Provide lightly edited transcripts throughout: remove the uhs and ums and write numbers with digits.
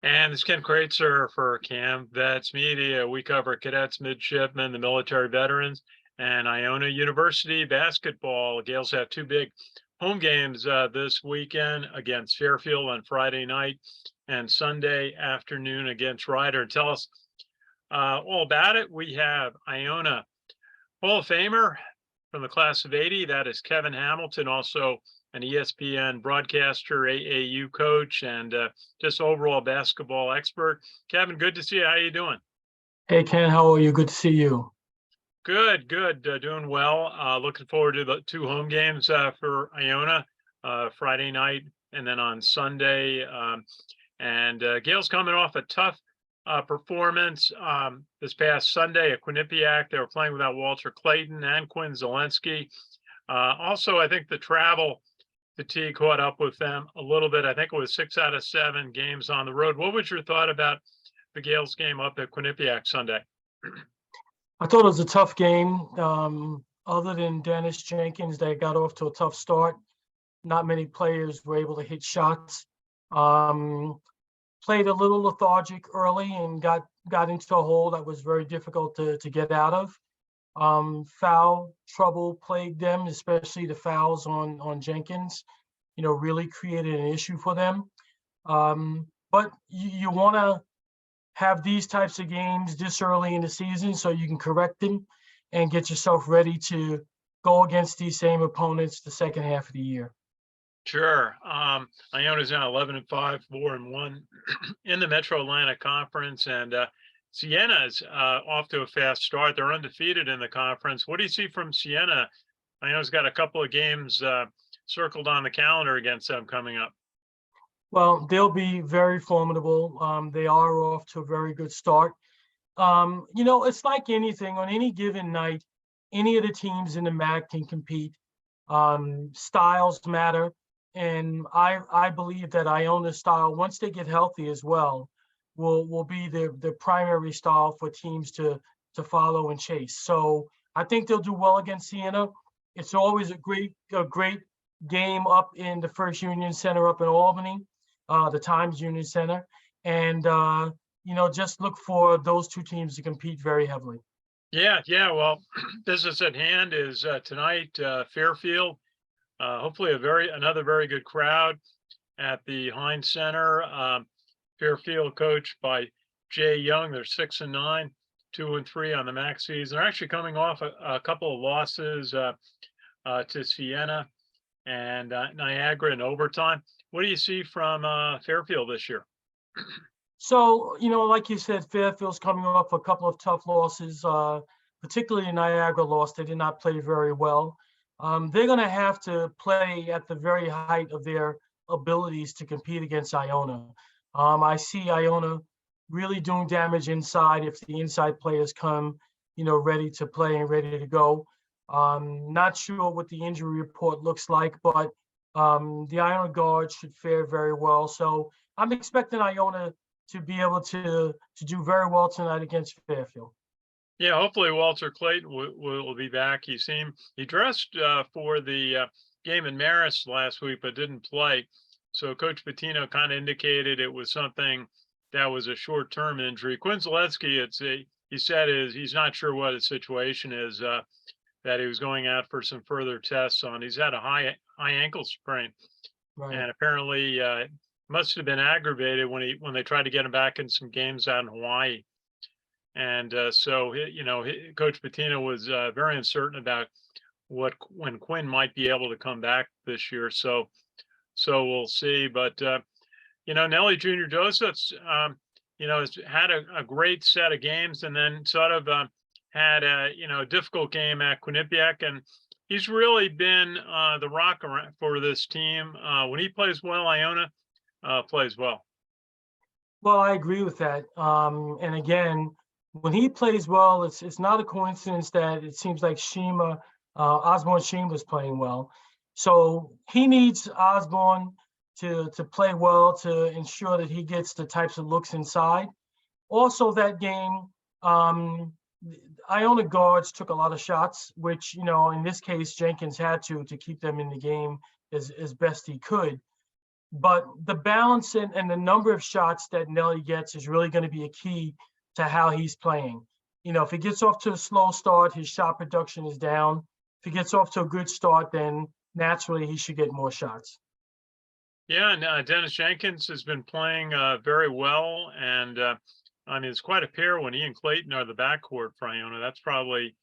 And this is Ken Kraetzer for CaMMVetsMedia. We cover cadets, midshipmen, the military veterans, and Iona University basketball. Gales have two big home games this weekend against Fairfield on Friday night and Sunday afternoon against Ryder. Tell us all about it. We have Iona Hall of Famer from the class of 80. That is Kevin Hamilton, also an ESPN broadcaster, AAU coach, and just overall basketball expert. Kevin, good to see you. How you doing? Hey Ken, how are you? Good to see you. Good, good. Doing well. Looking forward to the two home games for Iona, Friday night and then on Sunday. And Gail's coming off a tough performance this past Sunday at Quinnipiac. They were playing without Walter Clayton and Quinn Zielinski. Also, I think the travel fatigue caught up with them a little bit. I think it was 6 out of 7 games on the road. What was your thought about the Gales game up at Quinnipiac Sunday? I thought it was a tough game. Other than Dennis Jenkins, they got off to a tough start. Not many players were able to hit shots. Played a little lethargic early and got into a hole that was very difficult to get out of. Foul trouble plagued them, especially the fouls on Jenkins. Really created an issue for them. But you want to have these types of games this early in the season so you can correct them and get yourself ready to go against these same opponents the second half of the year. Sure. Iona's now 11-5, 4-1 in the Metro Atlantic Conference, and Siena's off to a fast start. They're undefeated in the conference. What do you see from Siena? Iona's got a couple of games circled on the calendar against them coming up. Well, they'll be very formidable. They are off to a very good start. It's like anything. On any given night, any of the teams in the MAC can compete. Styles matter. And I believe that Iona's style, once they get healthy as well, will be the primary style for teams to follow and chase. So I think they'll do well against Siena. It's always a great game up in the First Union Center up in Albany, the Times Union Center. And, just look for those two teams to compete very heavily. Yeah. Well, business at hand is tonight, Fairfield. Hopefully another very good crowd at the Heinz Center. Fairfield coached by Jay Young. They're 6-9, 2-3 on the MAC season. They're actually coming off a couple of losses to Siena and Niagara in overtime. What do you see from Fairfield this year? So, like you said, Fairfield's coming off a couple of tough losses, particularly Niagara loss. They did not play very well. They're going to have to play at the very height of their abilities to compete against Iona. I see Iona really doing damage inside if the inside players come, ready to play and ready to go. Not sure what the injury report looks like, but the Iona guards should fare very well. So I'm expecting Iona to be able to do very well tonight against Fairfield. Yeah, hopefully Walter Clayton will be back. He dressed for the game in Marist last week, but didn't play. So Coach Pitino kind of indicated it was something that was a short-term injury. Quinn Zielinski, he said he's not sure what his situation is. That he was going out for some further tests on. He's had a high ankle sprain, Right. And apparently must have been aggravated when they tried to get him back in some games out in Hawaii. And so, Coach Pitino was very uncertain about when Quinn might be able to come back this year. So we'll see. But, Nelly Jr. Joseph's, has had a great set of games and then sort of had a, difficult game at Quinnipiac. And he's really been the rock for this team. When he plays well, Iona plays well. Well, I agree with that. And again, when he plays well, it's not a coincidence that it seems like Osborne Shima is playing well. So he needs Osborne to play well to ensure that he gets the types of looks inside. Also, that game, Iona guards took a lot of shots, which, in this case, Jenkins had to keep them in the game as best he could. But the balance and the number of shots that Nelly gets is really going to be a key to how he's playing. You know, if he gets off to a slow start, his shot production is down. If he gets off to a good start, then naturally he should get more shots. Yeah, and Dennis Jenkins has been playing very well, and I mean it's quite a pair when he and Clayton are the backcourt for Iona. That's probably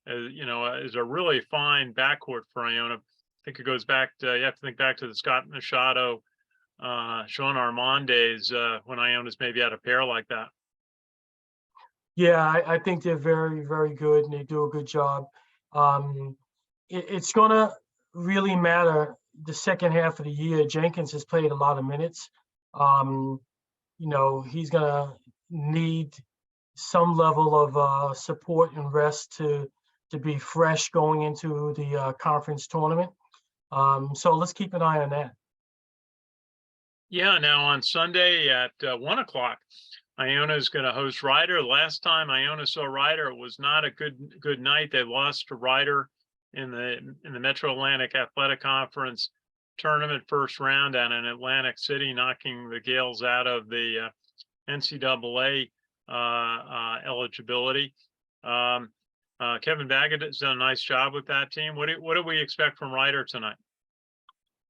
is a really fine backcourt for Iona. I think it goes back to you have to think back to the Scott Machado, Sean Armand days when Iona's maybe had a pair like that. Yeah, I think they're very, very good and they do a good job. Um, it's going to really matter the second half of the year. Jenkins has played a lot of minutes. Um, he's going to need some level of support and rest to be fresh going into the conference tournament. So let's keep an eye on that. Yeah, now on Sunday at 1 o'clock, Iona is going to host Rider. Last time Iona saw Rider, it was not a good night. They lost to Rider in the Metro Atlantic Athletic Conference tournament first round down in Atlantic City, knocking the Gales out of the NCAA eligibility. Kevin Baggett has done a nice job with that team. What do we expect from Rider tonight?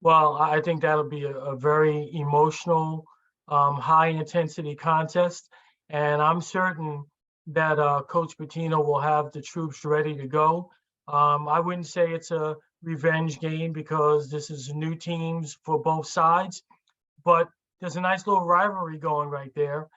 Well, I think that'll be a very emotional, high intensity contest. And I'm certain that Coach Pitino will have the troops ready to go. I wouldn't say it's a revenge game because this is new teams for both sides, but there's a nice little rivalry going right there.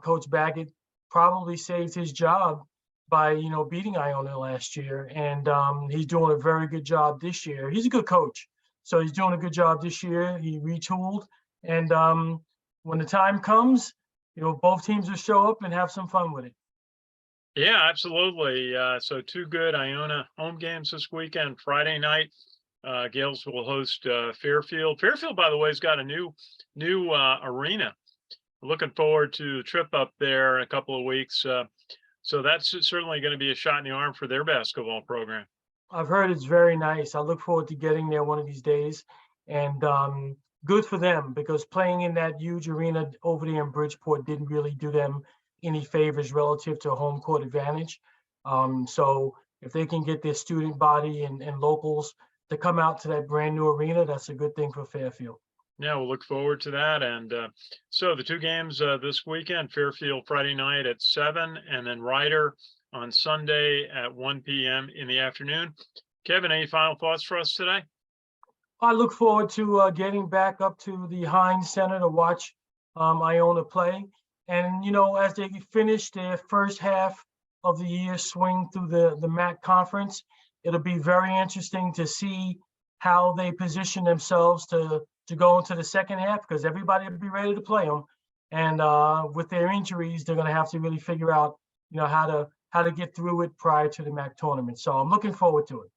Coach Baggett probably saved his job by, beating Iona last year. And he's doing a very good job this year. He's a good coach. So he's doing a good job this year. He retooled. And when the time comes, both teams will show up and have some fun with it. Yeah, absolutely. So two good Iona home games this weekend. Friday night, Gales will host Fairfield. Fairfield, by the way, has got a new arena. Looking forward to the trip up there in a couple of weeks. So that's certainly going to be a shot in the arm for their basketball program. I've heard it's very nice. I look forward to getting there one of these days. And good for them because playing in that huge arena over there in Bridgeport didn't really do them any favors relative to a home court advantage. So if they can get their student body and locals to come out to that brand new arena, that's a good thing for Fairfield. Yeah, we'll look forward to that. And so the two games this weekend, Fairfield Friday night at 7, and then Rider on Sunday at 1 p.m. in the afternoon. Kevin, any final thoughts for us today? I look forward to getting back up to the Heinz Center to watch Iona play. And, as they finish their first half of the year swing through the MAC conference, it'll be very interesting to see how they position themselves to go into the second half because everybody will be ready to play them. And with their injuries, they're going to have to really figure out, how to get through it prior to the MAC tournament. So I'm looking forward to it.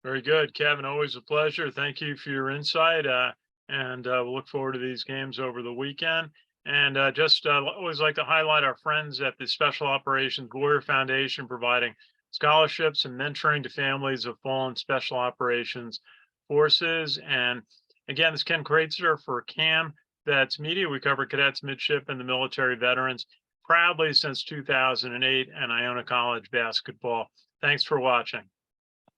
Very good, Kevin. Always a pleasure. Thank you for your insight. And we'll look forward to these games over the weekend. And just always like to highlight our friends at the Special Operations Warrior Foundation, providing scholarships and mentoring to families of fallen Special Operations forces. And again, this is Ken Kraetzer for CaMMVetsMedia. We cover cadets, midshipmen, the military veterans proudly since 2008 and Iona College basketball. Thanks for watching.